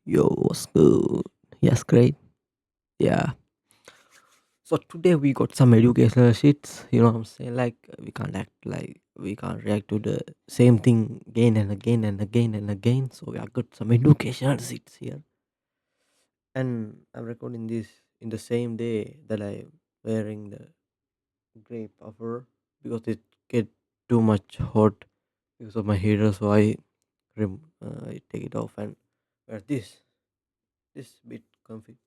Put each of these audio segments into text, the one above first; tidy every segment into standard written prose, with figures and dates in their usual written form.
Yo, what's good? Yes, great. Yeah. So today we got some educational shits. You know what I'm saying? Like we can't act like we can't react to the same thing again and again and again and again. So we have got some educational shits here. And I'm recording this in the same day that I'm wearing the gray puffer because it get too much hot because of my heater. So I take it off and wear this bit comfy.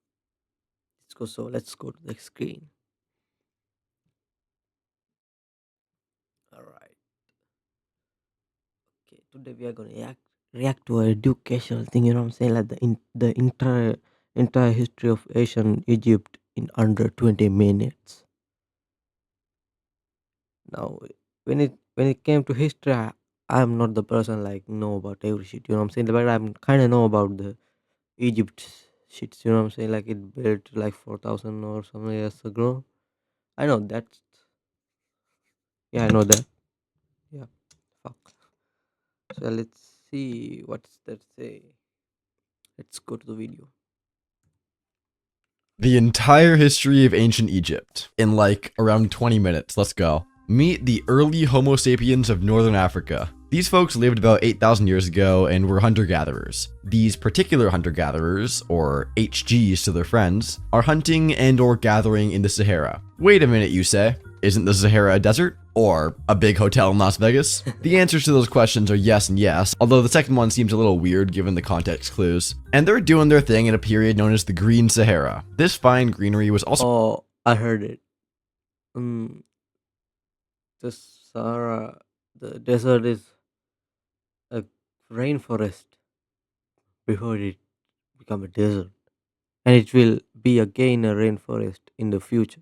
Let's go to the screen. All right. Okay. Today we are gonna react to a educational thing. You know what I'm saying? Like the entire history of ancient Egypt in under 20 minutes. Now, when it came to history, I'm not the person like know about every shit. You know what I'm saying? But I'm kind of know about the Egypt shits. You know what I'm saying? Like it built like 4,000 or something years ago. I know that. Yeah, I know that. Yeah. Fuck. So let's see what's that say. Let's go to the video. The entire history of ancient Egypt in like around 20 minutes. Let's go. Meet the early Homo sapiens of northern Africa. These folks lived about 8,000 years ago and were hunter-gatherers. These particular hunter-gatherers, or HGs to their friends, are hunting and or gathering in the Sahara. Wait a minute, you say? Isn't the Sahara a desert? Or a big hotel in Las Vegas? The answers to those questions are yes and yes, although the second one seems a little weird given the context clues. And they're doing their thing in a period known as the Green Sahara. This fine greenery was also Oh, I heard it. Um, the Sahara, the desert is a rainforest before it become a desert, and it will be again a rainforest in the future.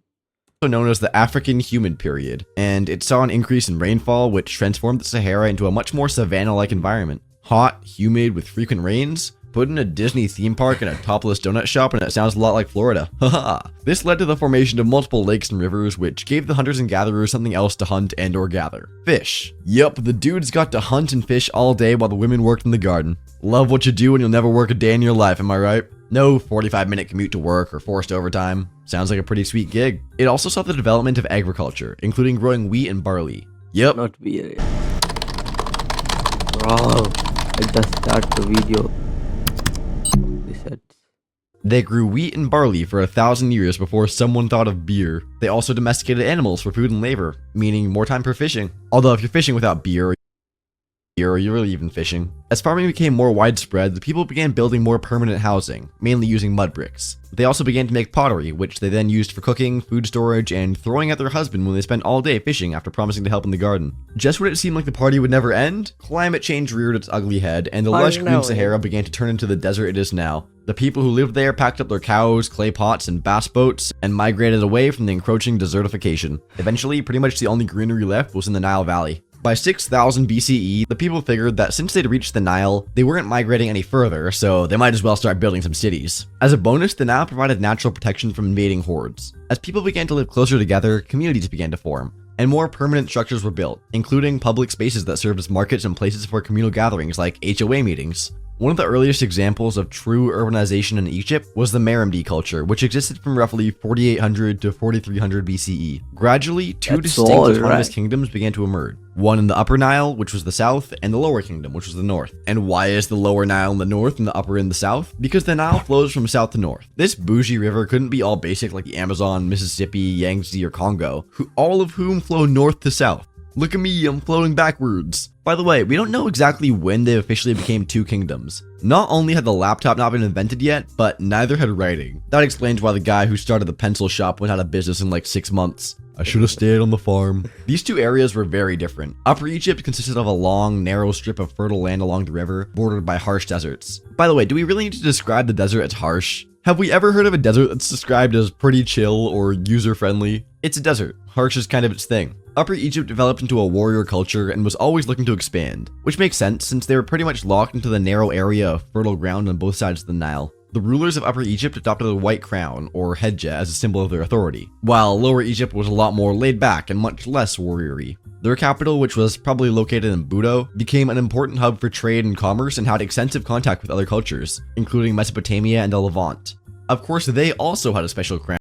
known as the African Humid Period, and it saw an increase in rainfall which transformed the Sahara into a much more savanna-like environment. Hot, humid, with frequent rains. Put in a Disney theme park and a topless donut shop and it sounds a lot like Florida. Haha. This led to the formation of multiple lakes and rivers, which gave the hunters and gatherers something else to hunt and or gather. Fish. Yup, the dudes got to hunt and fish all day while the women worked in the garden. Love what you do and you'll never work a day in your life, am I right? No 45-minute commute to work or forced overtime. Sounds like a pretty sweet gig. It also saw the development of agriculture, including growing wheat and barley. Yep. Not beer, bro. I just start the video. This said, They grew wheat and barley for 1,000 years before someone thought of beer. They also domesticated animals for food and labor, meaning more time for fishing. Although if you're fishing without beer, you're really even fishing. As farming became more widespread, the people began building more permanent housing, mainly using mud bricks. They also began to make pottery, which they then used for cooking, food storage, and throwing at their husband when they spent all day fishing after promising to help in the garden. Just when it seemed like the party would never end, climate change reared its ugly head, and the lush green Sahara began to turn into the desert it is now. The people who lived there packed up their cows, clay pots, and bass boats, and migrated away from the encroaching desertification. Eventually, pretty much the only greenery left was in the Nile Valley. By 6000 BCE, the people figured that since they'd reached the Nile, they weren't migrating any further, so they might as well start building some cities. As a bonus, the Nile provided natural protection from invading hordes. As people began to live closer together, communities began to form, and more permanent structures were built, including public spaces that served as markets and places for communal gatherings like HOA meetings. One of the earliest examples of true urbanization in Egypt was the Merimdi culture, which existed from roughly 4800 to 4300 BCE. Gradually, two distinct autonomous kingdoms began to emerge. One in the Upper Nile, which was the south, and the Lower Kingdom, which was the north. And why is the Lower Nile in the north and the Upper in the south? Because the Nile flows from south to north. This bougie river couldn't be all basic like the Amazon, Mississippi, Yangtze, or Congo, all of whom flow north to south. Look at me, I'm floating backwards. By the way, we don't know exactly when they officially became two kingdoms. Not only had the laptop not been invented yet, but neither had writing. That explains why the guy who started the pencil shop went out of business in like 6 months. I should have stayed on the farm. These two areas were very different. Upper Egypt consisted of a long, narrow strip of fertile land along the river, bordered by harsh deserts. By the way, do we really need to describe the desert as harsh? Have we ever heard of a desert that's described as pretty chill or user-friendly? It's a desert. Harsh is kind of its thing. Upper Egypt developed into a warrior culture and was always looking to expand, which makes sense since they were pretty much locked into the narrow area of fertile ground on both sides of the Nile. The rulers of Upper Egypt adopted a white crown, or hedja, as a symbol of their authority, while Lower Egypt was a lot more laid back and much less warrior-y. Their capital, which was probably located in Budo, became an important hub for trade and commerce and had extensive contact with other cultures, including Mesopotamia and the Levant. Of course, they also had a special crown.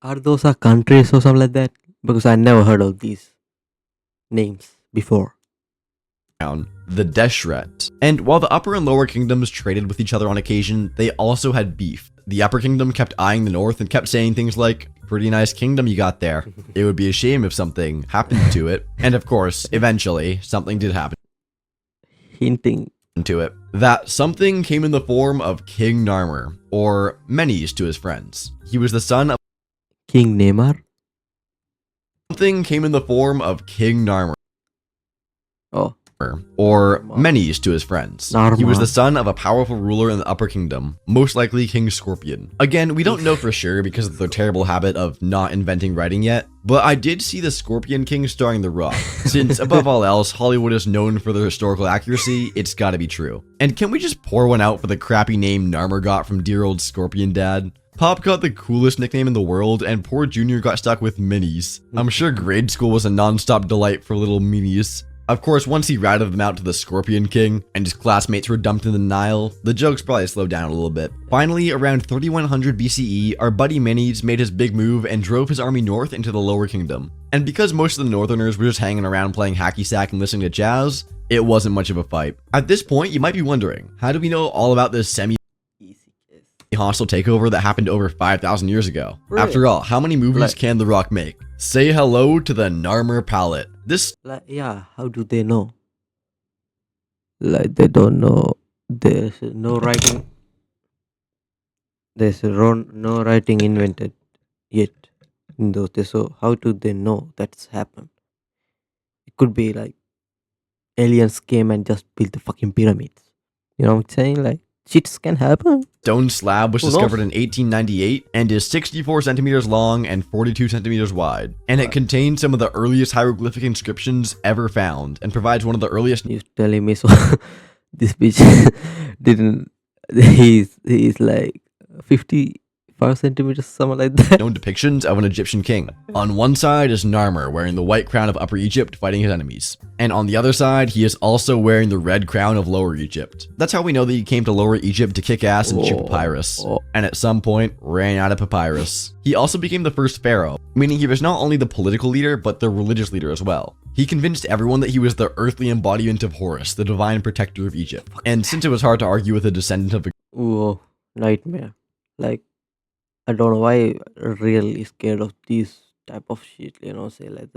Are those countries or something like that? Because I never heard of these names before. The Deshret. And while the Upper and Lower Kingdoms traded with each other on occasion, they also had beef. The Upper Kingdom kept eyeing the North and kept saying things like, "Pretty nice kingdom you got there. It would be a shame if something happened to it." And of course, eventually, something did happen Hinting. to it. That something came in the form of King Narmer, or Menes to his friends. He was the son of King Neymar? something came in the form of King Narmer. Oh. Or Menes to his friends. He was the son of a powerful ruler in the Upper Kingdom, most likely King Scorpion. Again, we don't know for sure because of their terrible habit of not inventing writing yet, but I did see the Scorpion King starring The Rock. Since above all else, Hollywood is known for their historical accuracy, it's gotta be true. And can we just pour one out for the crappy name Narmer got from dear old Scorpion Dad? Pop got the coolest nickname in the world, and poor Junior got stuck with Minis. I'm sure grade school was a non-stop delight for little Minis. Of course, once he ratted them out to the Scorpion King, and his classmates were dumped in the Nile, the jokes probably slowed down a little bit. Finally, around 3100 BCE, our buddy Menes made his big move and drove his army north into the Lower Kingdom. And because most of the Northerners were just hanging around playing hacky sack and listening to jazz, it wasn't much of a fight. At this point, you might be wondering, how do we know all about this hostile takeover that happened over 5,000 years ago? Really? After all, how many movies can The Rock make? Say hello to the Narmer palette. This Yeah, how do they know? Like, they don't know. There's no writing. There's no writing invented yet in those days. So how do they know that's happened? It could be like aliens came and just built the fucking pyramids. You know what I'm saying? Like, shits can happen. stone slab was Who discovered knows? in 1898 and is 64 centimeters long and 42 centimeters wide. And it contains some of the earliest hieroglyphic inscriptions ever found and provides one of the earliest You're telling me so? This bitch didn't. He's like 55 centimeters, something like that. known depictions of an Egyptian king. On one side is Narmer wearing the white crown of Upper Egypt fighting his enemies. And on the other side, he is also wearing the red crown of Lower Egypt. That's how we know that he came to Lower Egypt to kick ass and chew papyrus. And at some point, ran out of papyrus. He also became the first pharaoh, meaning he was not only the political leader, but the religious leader as well. He convinced everyone that he was the earthly embodiment of Horus, the divine protector of Egypt. And since it was hard to argue with a descendant of a Ooh, nightmare. Like, I don't know why I'm really scared of these type of shit, you know, say like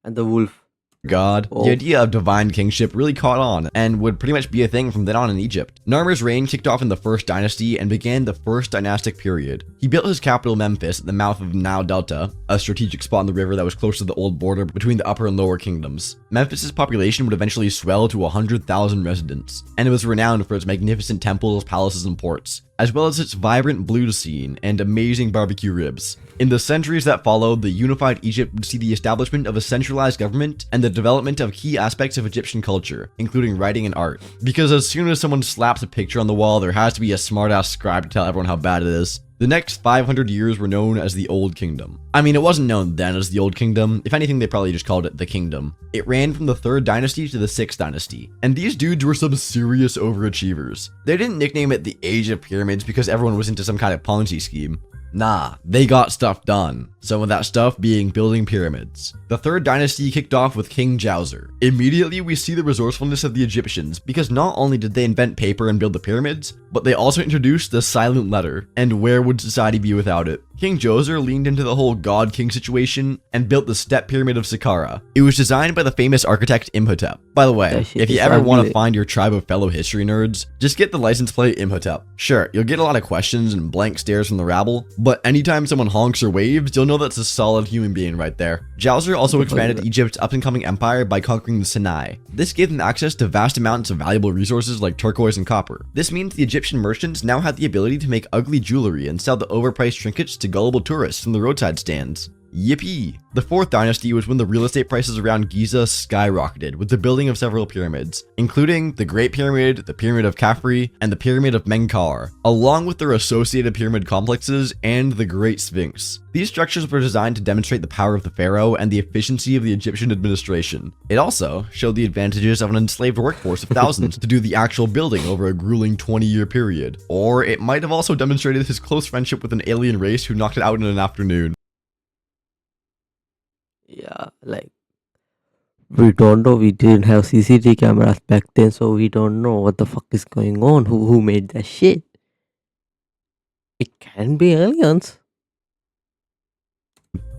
the wolf. god, Oh. the idea of divine kingship really caught on and would pretty much be a thing from then on in Egypt. Narmer's reign kicked off in the First Dynasty and began the First Dynastic period. He built his capital Memphis at the mouth of the Nile Delta, a strategic spot in the river that was close to the old border between the Upper and Lower Kingdoms. Memphis's population would eventually swell to 100,000 residents, and it was renowned for its magnificent temples, palaces, and ports, as well as its vibrant blues scene and amazing barbecue ribs. In the centuries that followed, the unified Egypt would see the establishment of a centralized government and the development of key aspects of Egyptian culture, including writing and art. Because as soon as someone slaps a picture on the wall, there has to be a smart-ass scribe to tell everyone how bad it is. The next 500 years were known as the Old Kingdom. I mean, it wasn't known then as the Old Kingdom. If anything, they probably just called it the Kingdom. It ran from the 3rd Dynasty to the 6th Dynasty. And these dudes were some serious overachievers. They didn't nickname it the Age of Pyramids because everyone was into some kind of Ponzi scheme. Nah, they got stuff done. Some of that stuff being building pyramids. The 3rd Dynasty kicked off with King Djauser. Immediately, we see the resourcefulness of the Egyptians because not only did they invent paper and build the pyramids, but they also introduced the silent letter. And where would society be without it? King Djoser leaned into the whole god-king situation and built the Step Pyramid of Saqqara. It was designed by the famous architect Imhotep. By the way, That shit if you is ever want to ugly. find your tribe of fellow history nerds, just get the license plate Imhotep. Sure, you'll get a lot of questions and blank stares from the rabble, but anytime someone honks or waves, you'll know that's a solid human being right there. Djauser also expanded Egypt's up-and-coming empire by conquering the Sinai. This gave them access to vast amounts of valuable resources like turquoise and copper. This means the Egyptian merchants now had the ability to make ugly jewelry and sell the overpriced trinkets to gullible tourists from the roadside stands. Yippee! The 4th dynasty was when the real estate prices around Giza skyrocketed with the building of several pyramids, including the Great Pyramid, the Pyramid of Khafre, and the Pyramid of Menkaure, along with their associated pyramid complexes and the Great Sphinx. These structures were designed to demonstrate the power of the pharaoh and the efficiency of the Egyptian administration. It also showed the advantages of an enslaved workforce of thousands to do the actual building over a grueling 20-year period. Or it might have also demonstrated his close friendship with an alien race who knocked it out in an afternoon. Yeah, like we don't know. We didn't have CCTV cameras back then, so we don't know what the fuck is going on. Who made that shit? It can be aliens.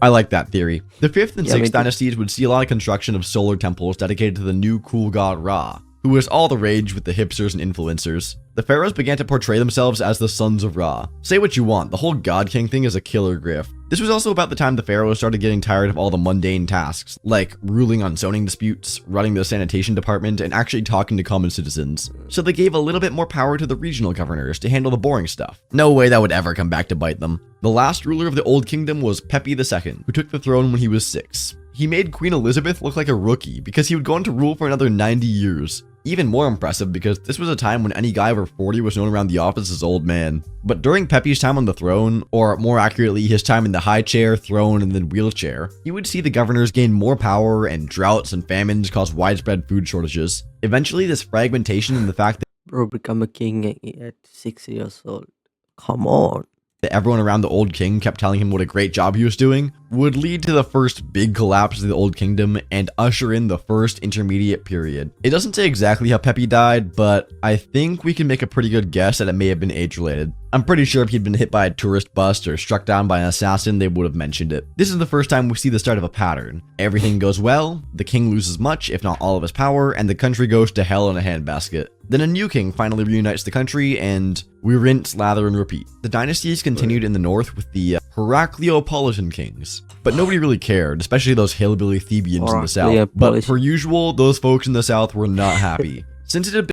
I like that theory. The 5th and Yeah, me 6th too. dynasties would see a lot of construction of solar temples dedicated to the new cool god Ra, who was all the rage with the hipsters and influencers. The pharaohs began to portray themselves as the sons of Ra. Say what you want, the whole god king thing is a killer grift. This was also about the time the pharaohs started getting tired of all the mundane tasks, like ruling on zoning disputes, running the sanitation department, and actually talking to common citizens. So they gave a little bit more power to the regional governors to handle the boring stuff. No way that would ever come back to bite them. The last ruler of the Old Kingdom was Pepi II, who took the throne when he was 6. He made Queen Elizabeth look like a rookie because he would go on to rule for another 90 years. Even more impressive because this was a time when any guy over 40 was known around the office as old man. But during Pepi's time on the throne, or more accurately his time in the high chair, throne, and then wheelchair, you would see the governors gain more power and droughts and famines cause widespread food shortages. Eventually this fragmentation and the fact Bro, become a king at 6 years old. Come on. that everyone around the Old King kept telling him what a great job he was doing, would lead to the first big collapse of the Old Kingdom and usher in the first intermediate period. It doesn't say exactly how Pepi died, but I think we can make a pretty good guess that it may have been age-related. I'm pretty sure if he'd been hit by a tourist bus or struck down by an assassin, they would have mentioned it. This is the first time we see the start of a pattern. Everything goes well, the king loses much, if not all of his power, and the country goes to hell in a handbasket. Then a new king finally reunites the country, and we rinse, lather, and repeat. The dynasties continued in the north with the Heracleopolitan kings, but nobody really cared, especially those hillbilly Thebians in the south. But per usual, those folks in the south were not happy. Since it had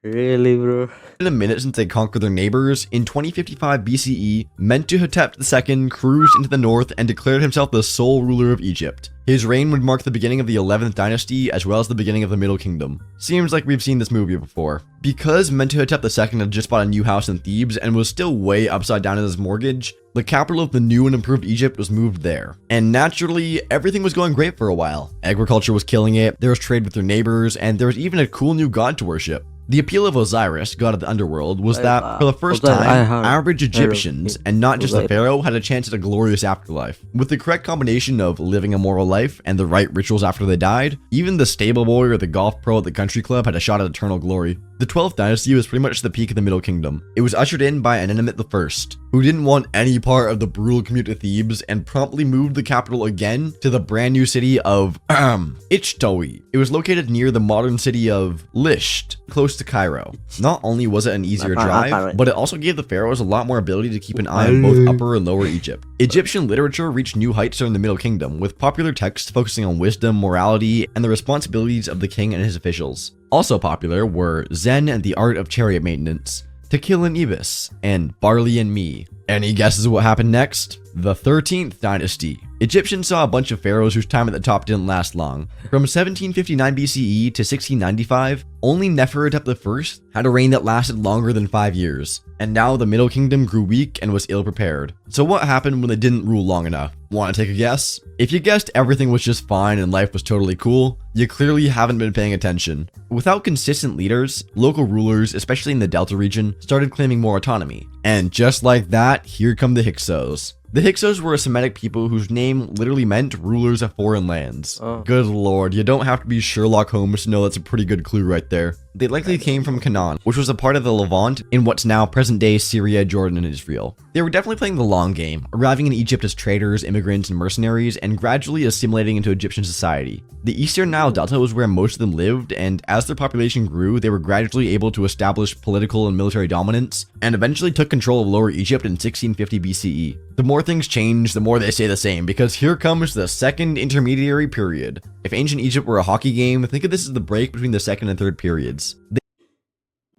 Really, bro? been a minute since they conquered their neighbors, in 2055 BCE, Mentuhotep II cruised into the north and declared himself the sole ruler of Egypt. His reign would mark the beginning of the 11th dynasty as well as the beginning of the Middle Kingdom. Seems like we've seen this movie before. Because Mentuhotep II had just bought a new house in Thebes and was still way upside down in his mortgage, the capital of the new and improved Egypt was moved there. And naturally, everything was going great for a while. Agriculture was killing it, there was trade with their neighbors, and there was even a cool new god to worship. The appeal of Osiris, god of the underworld, was that for the first time, average Egyptians, and not just the pharaoh, had a chance at a glorious afterlife. With the correct combination of living a moral life and the right rituals after they died, even the stable boy or the golf pro at the country club had a shot at eternal glory. The 12th dynasty was pretty much the peak of the Middle Kingdom. It was ushered in by Amenemhet I, who didn't want any part of the brutal commute to Thebes and promptly moved the capital again to the brand new city of Ichtawi. It was located near the modern city of Lisht, close to Cairo. Not only was it an easier drive, but it also gave the pharaohs a lot more ability to keep an eye on both Upper and Lower Egypt. Egyptian literature reached new heights during the Middle Kingdom, with popular texts focusing on wisdom, morality, and the responsibilities of the king and his officials. Also popular were Zen and the Art of Chariot Maintenance, To Kill an Ibis, and Barley and Me. Any guesses what happened next? The 13th dynasty. Egyptians saw a bunch of pharaohs whose time at the top didn't last long. From 1759 BCE to 1695, only Nefertitep I had a reign that lasted longer than 5 years. And now the Middle Kingdom grew weak and was ill-prepared. So what happened when they didn't rule long enough? Want to take a guess? If you guessed everything was just fine and life was totally cool, you clearly haven't been paying attention. Without consistent leaders, local rulers, especially in the Delta region, started claiming more autonomy. And just like that, here come the Hyksos. The Hyksos were a Semitic people whose name literally meant rulers of foreign lands. Good lord, you don't have to be Sherlock Holmes to know that's a pretty good clue right there. They likely came from Canaan, which was a part of the Levant in what's now present-day Syria, Jordan, and Israel. They were definitely playing the long game, arriving in Egypt as traders, immigrants, and mercenaries, and gradually assimilating into Egyptian society. The Eastern Nile Delta was where most of them lived, and as their population grew, they were gradually able to establish political and military dominance, and eventually took control of Lower Egypt in 1650 BCE. The more things change, the more they stay the same, because here comes the second intermediary period. If ancient Egypt were a hockey game, think of this as the break between the second and third periods.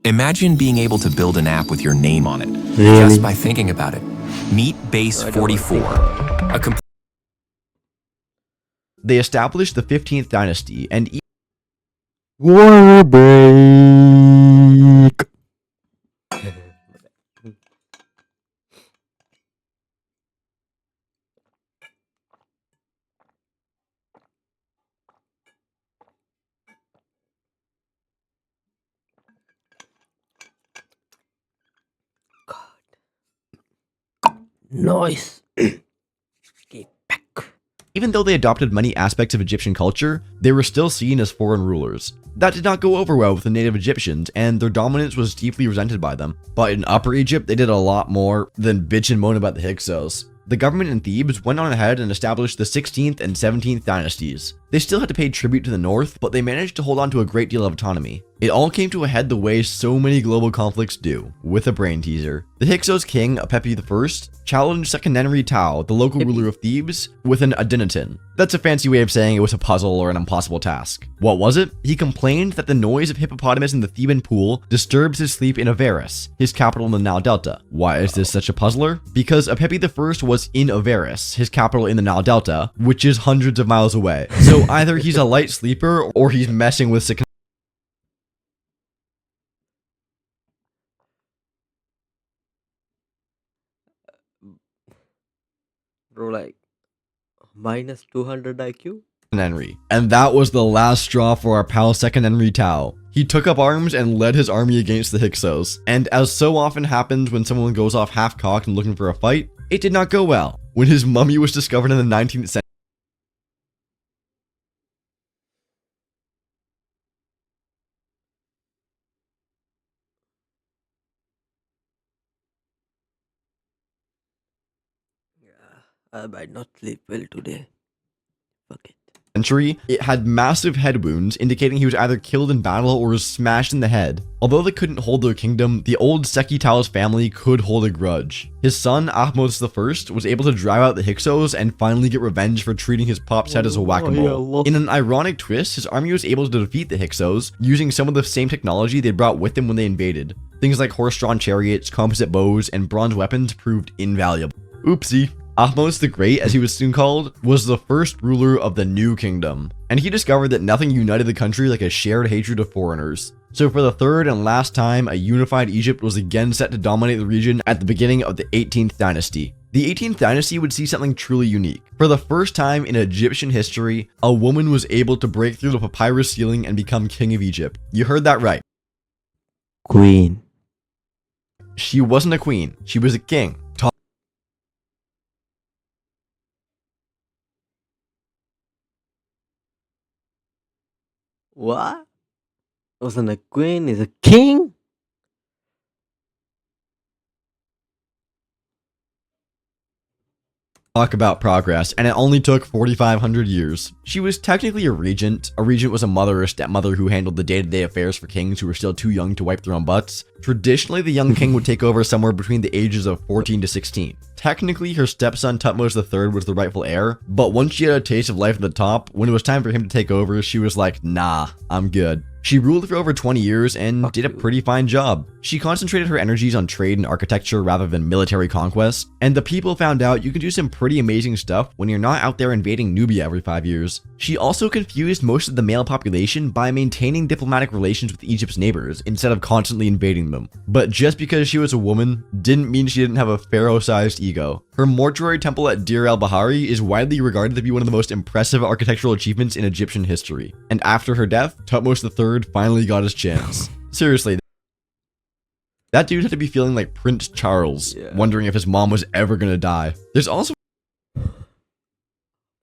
Imagine being able to build an app with your name on it Really? just by thinking about it. Meet Base I don't wanna 44, think. a complete They established the 15th dynasty, and Water break. Nice. Get back. even though they adopted many aspects of Egyptian culture, they were still seen as foreign rulers. That did not go over well with the native Egyptians, and their dominance was deeply resented by them. But in Upper Egypt, they did a lot more than bitch and moan about the Hyksos. The government in Thebes went on ahead and established the 16th and 17th dynasties. They still had to pay tribute to the north, but they managed to hold on to a great deal of autonomy. It all came to a head the way so many global conflicts do, with a brain teaser. The Hyksos king, Apepi I, challenged Sekenenri Tao, the local ruler of Thebes, with an Adinaton. That's a fancy way of saying it was a puzzle or an impossible task. What was it? He complained that the noise of hippopotamus in the Theban pool disturbs his sleep in Avaris, his capital in the Nile Delta. Why is this such a puzzler? Because Apepi I was in Avaris, his capital in the Nile Delta, which is hundreds of miles away. So either he's a light sleeper or he's messing with Sekenenri. Bro, like minus 200 IQ? And that was the last straw for our pal Sekenenri Tao. He took up arms and led his army against the Hyksos. And as so often happens when someone goes off half-cocked and looking for a fight, it did not go well. When his mummy was discovered in the 19th century, Yeah, I might not sleep well today. Fuck it. it had massive head wounds, indicating he was either killed in battle or was smashed in the head. Although they couldn't hold their kingdom, the old Seki Tao's family could hold a grudge. His son, Ahmose I, was able to drive out the Hyksos and finally get revenge for treating his pop's head as a whack-a-mole. In an ironic twist, his army was able to defeat the Hyksos using some of the same technology they brought with them when they invaded. Things like horse-drawn chariots, composite bows, and bronze weapons proved invaluable. Oopsie. Ahmose the Great, as he was soon called, was the first ruler of the New Kingdom, and he discovered that nothing united the country like a shared hatred of foreigners. So for the third and last time, a unified Egypt was again set to dominate the region at the beginning of the 18th dynasty. The 18th dynasty would see something truly unique. For the first time in Egyptian history, a woman was able to break through the papyrus ceiling and become king of Egypt. You heard that right. Queen. She wasn't a queen, she was a king. What? Wasn't a queen, is a king? Talk about progress, and it only took 4,500 years. She was technically a regent. A regent was a mother or stepmother who handled the day-to-day affairs for kings who were still too young to wipe their own butts. Traditionally, the young king would take over somewhere between the ages of 14 to 16. Technically, her stepson Tutmos III was the rightful heir, but once she had a taste of life at the top, when it was time for him to take over, she was like, nah, I'm good. She ruled for over 20 years and did a pretty fine job. She concentrated her energies on trade and architecture rather than military conquest, and the people found out you can do some pretty amazing stuff when you're not out there invading Nubia every 5 years. She also confused most of the male population by maintaining diplomatic relations with Egypt's neighbors instead of constantly invading them. But just because she was a woman didn't mean she didn't have a pharaoh-sized ego. Her mortuary temple at Deir el-Bahari is widely regarded to be one of the most impressive architectural achievements in Egyptian history. And after her death, Thutmose III finally got his chance. Seriously, that dude had to be feeling like Prince Charles, wondering if his mom was ever gonna die. There's also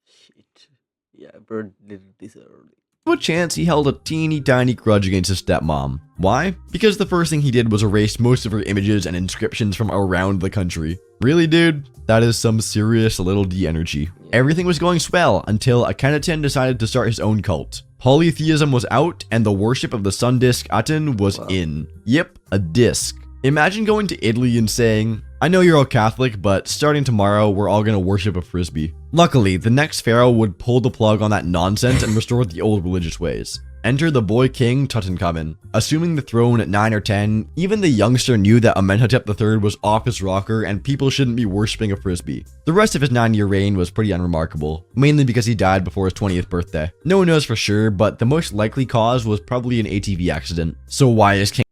Shit. Yeah, bro did this early. a chance he held a teeny tiny grudge against his stepmom. Why? Because the first thing he did was erase most of her images and inscriptions from around the country. Really, dude? That is some serious little D energy. Everything was going swell until Akhenaten decided to start his own cult. Polytheism was out and the worship of the sun disk Aten was in. Yep, a disc. Imagine going to Italy and saying, I know you're all Catholic, but starting tomorrow, we're all gonna worship a frisbee. Luckily, the next pharaoh would pull the plug on that nonsense and restore the old religious ways. Enter the boy king Tutankhamun. Assuming the throne at 9 or 10, even the youngster knew that Amenhotep III was off his rocker and people shouldn't be worshipping a frisbee. The rest of his 9-year reign was pretty unremarkable, mainly because he died before his 20th birthday. No one knows for sure, but the most likely cause was probably an ATV accident. So why is King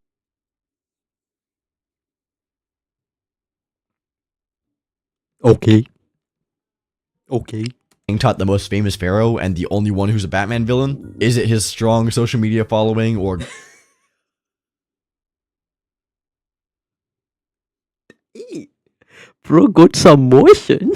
Okay. Okay. Tut the most famous pharaoh and the only one who's a Batman villain? Is it his strong social media following or Hey, bro, got some motion.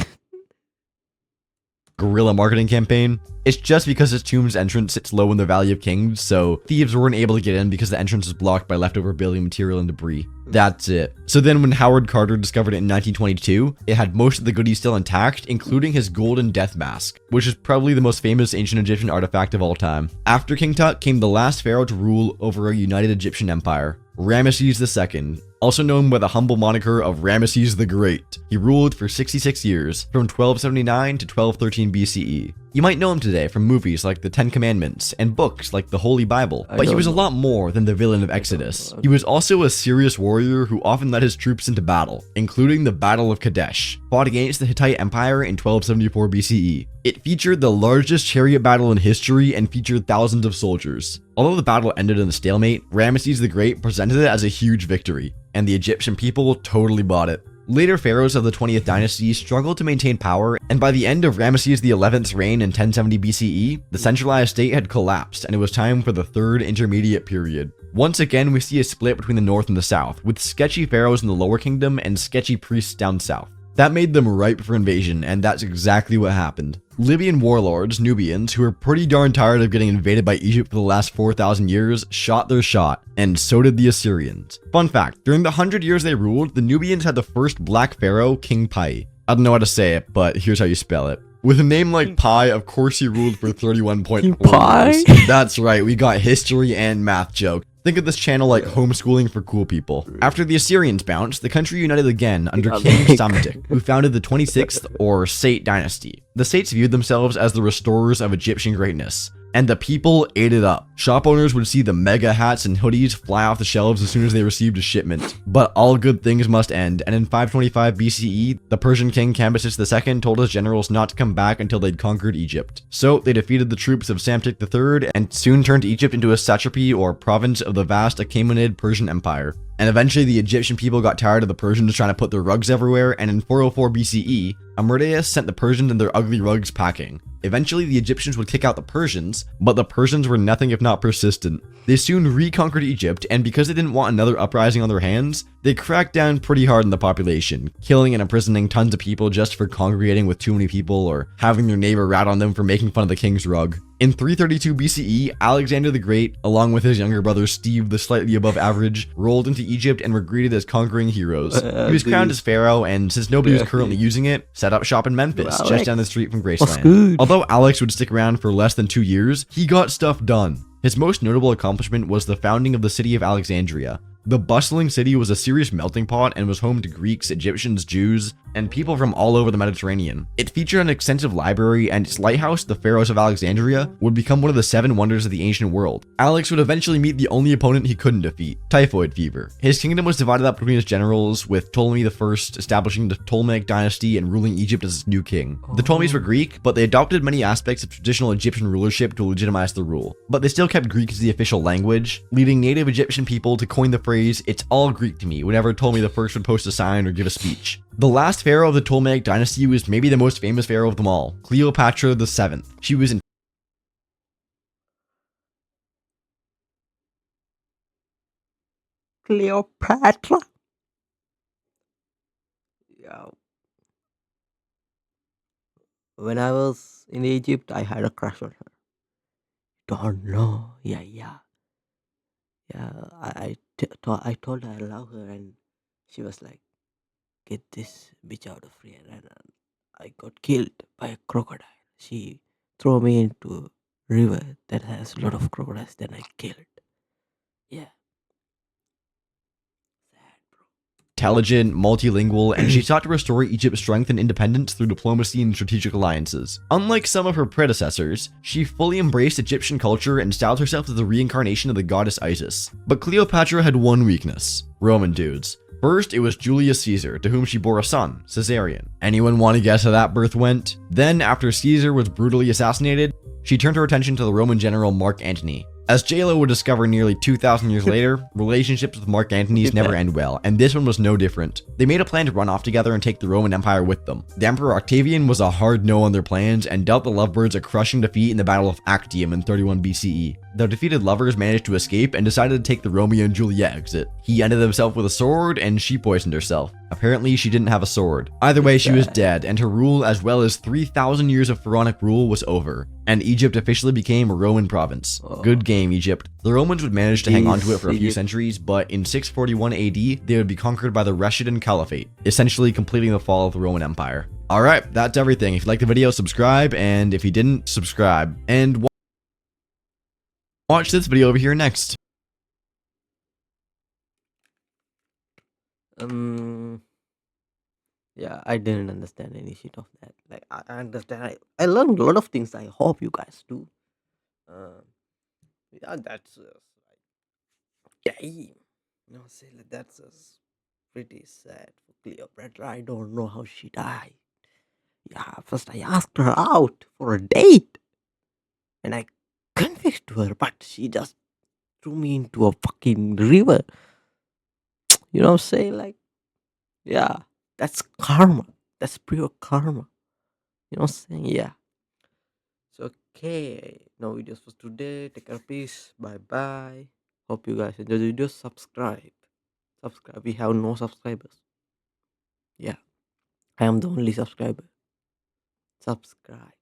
guerrilla marketing campaign? It's just because his tomb's entrance sits low in the Valley of Kings, so thieves weren't able to get in because the entrance was blocked by leftover building material and debris. That's it. So then when Howard Carter discovered it in 1922, it had most of the goodies still intact, including his golden death mask, which is probably the most famous ancient Egyptian artifact of all time. After King Tut came the last pharaoh to rule over a united Egyptian empire, Ramesses II, also known by the humble moniker of Ramesses the Great. He ruled for 66 years, from 1279 to 1213 BCE. You might know him today from movies like The Ten Commandments and books like the Holy Bible, but he was a lot more than the villain of Exodus. He was also a serious warrior who often led his troops into battle, including the Battle of Kadesh, fought against the Hittite Empire in 1274 BCE. It featured the largest chariot battle in history and featured thousands of soldiers. Although the battle ended in a stalemate, Ramesses the Great presented it as a huge victory, and the Egyptian people totally bought it. Later pharaohs of the 20th dynasty struggled to maintain power, and by the end of Ramesses XI's reign in 1070 BCE, the centralized state had collapsed and it was time for the third intermediate period. Once again, we see a split between the north and the south, with sketchy pharaohs in the lower kingdom and sketchy priests down south. That made them ripe for invasion, and that's exactly what happened. Libyan warlords, Nubians, who were pretty darn tired of getting invaded by Egypt for the last 4,000 years, shot their shot, and so did the Assyrians. Fun fact, during the 100 years they ruled, the Nubians had the first black pharaoh, King Pi. I don't know how to say it, but here's how you spell it. With a name like Pi, of course he ruled for 31.4 Pi? years. That's right, we got history and math joke. Think of this channel like homeschooling for cool people. After the Assyrians bounced, the country united again under King Psamtik, who founded the 26th or Sate dynasty. The Sates viewed themselves as the restorers of Egyptian greatness, and the people ate it up. Shop owners would see the mega hats and hoodies fly off the shelves as soon as they received a shipment. But all good things must end, and in 525 BCE, the Persian king Cambyses II told his generals not to come back until they'd conquered Egypt. So they defeated the troops of Psamtik III and soon turned Egypt into a satrapy or province of the vast Achaemenid Persian Empire. And eventually the Egyptian people got tired of the Persians trying to put their rugs everywhere, and in 404 BCE, Amyrtaeus sent the Persians and their ugly rugs packing. Eventually the Egyptians would kick out the Persians, but the Persians were nothing if not persistent. They soon reconquered Egypt, and because they didn't want another uprising on their hands, they cracked down pretty hard on the population, killing and imprisoning tons of people just for congregating with too many people or having their neighbor rat on them for making fun of the king's rug. In 332 BCE, Alexander the Great, along with his younger brother Steve the slightly above average, rolled into Egypt and were greeted as conquering heroes. He was crowned as pharaoh, and since nobody was currently using it, set up shop in Memphis, just down the street from Graceland. Although Alex would stick around for less than 2 years, he got stuff done. His most notable accomplishment was the founding of the city of Alexandria. The bustling city was a serious melting pot and was home to Greeks, Egyptians, Jews, and people from all over the Mediterranean. It featured an extensive library, and its lighthouse, the Pharaohs of Alexandria, would become one of the 7 wonders of the ancient world. Alex would eventually meet the only opponent he couldn't defeat, typhoid fever. His kingdom was divided up between his generals, with Ptolemy I establishing the Ptolemaic dynasty and ruling Egypt as its new king. The Ptolemies were Greek, but they adopted many aspects of traditional Egyptian rulership to legitimize the rule. But they still kept Greek as the official language, leading native Egyptian people to coin the phrase, "It's all Greek to me," whenever Ptolemy I would post a sign or give a speech. The last pharaoh of the Ptolemaic dynasty was maybe the most famous pharaoh of them all, Cleopatra VII. She was in Cleopatra. Yeah. When I was in Egypt, I had a crush on her. Don't know. Yeah, yeah, yeah. I told her I love her, and she was like, "Get this bitch out of here!" And I got killed by a crocodile. She threw me into river that has a lot of crocodiles. Then I killed. Yeah, sad, bro. intelligent, multilingual, and she sought to restore Egypt's strength and independence through diplomacy and strategic alliances. Unlike some of her predecessors, she fully embraced Egyptian culture and styled herself as the reincarnation of the goddess Isis. But Cleopatra had one weakness: Roman dudes. First, it was Julius Caesar, to whom she bore a son, Caesarion. Anyone want to guess how that birth went? Then, after Caesar was brutally assassinated, she turned her attention to the Roman general Mark Antony. As JLo would discover nearly 2,000 years later, relationships with Mark Antony's never end well, and this one was no different. They made a plan to run off together and take the Roman Empire with them. The Emperor Octavian was a hard no on their plans and dealt the lovebirds a crushing defeat in the Battle of Actium in 31 BCE. The defeated lovers managed to escape and decided to take the Romeo and Juliet exit. He ended himself with a sword and she poisoned herself. Apparently, she didn't have a sword. Either way, she was dead, and her rule, as well as 3,000 years of pharaonic rule, was over, and Egypt officially became a Roman province. Good game, Egypt. The Romans would manage to hang on to it for a few centuries, but in 641 AD, they would be conquered by the Rashidun Caliphate, essentially completing the fall of the Roman Empire. Alright, that's everything. If you liked the video, subscribe, and if you didn't, subscribe. And watch this video over here next. Yeah, I didn't understand any shit of that. Like, I understand. I learned a lot of things. I hope you guys do. Uh, yeah, that's damn. Say like that's pretty sad for Cleopatra. I don't know how she died. Yeah, first I asked her out for a date, and I confessed to her, but she just threw me into a fucking river. Like, yeah, that's karma. That's pure karma. Yeah. So, okay. No videos for today. Take care, peace. Bye bye. Hope you guys enjoy the video. Subscribe. Subscribe. We have no subscribers. Yeah, I am the only subscriber. Subscribe.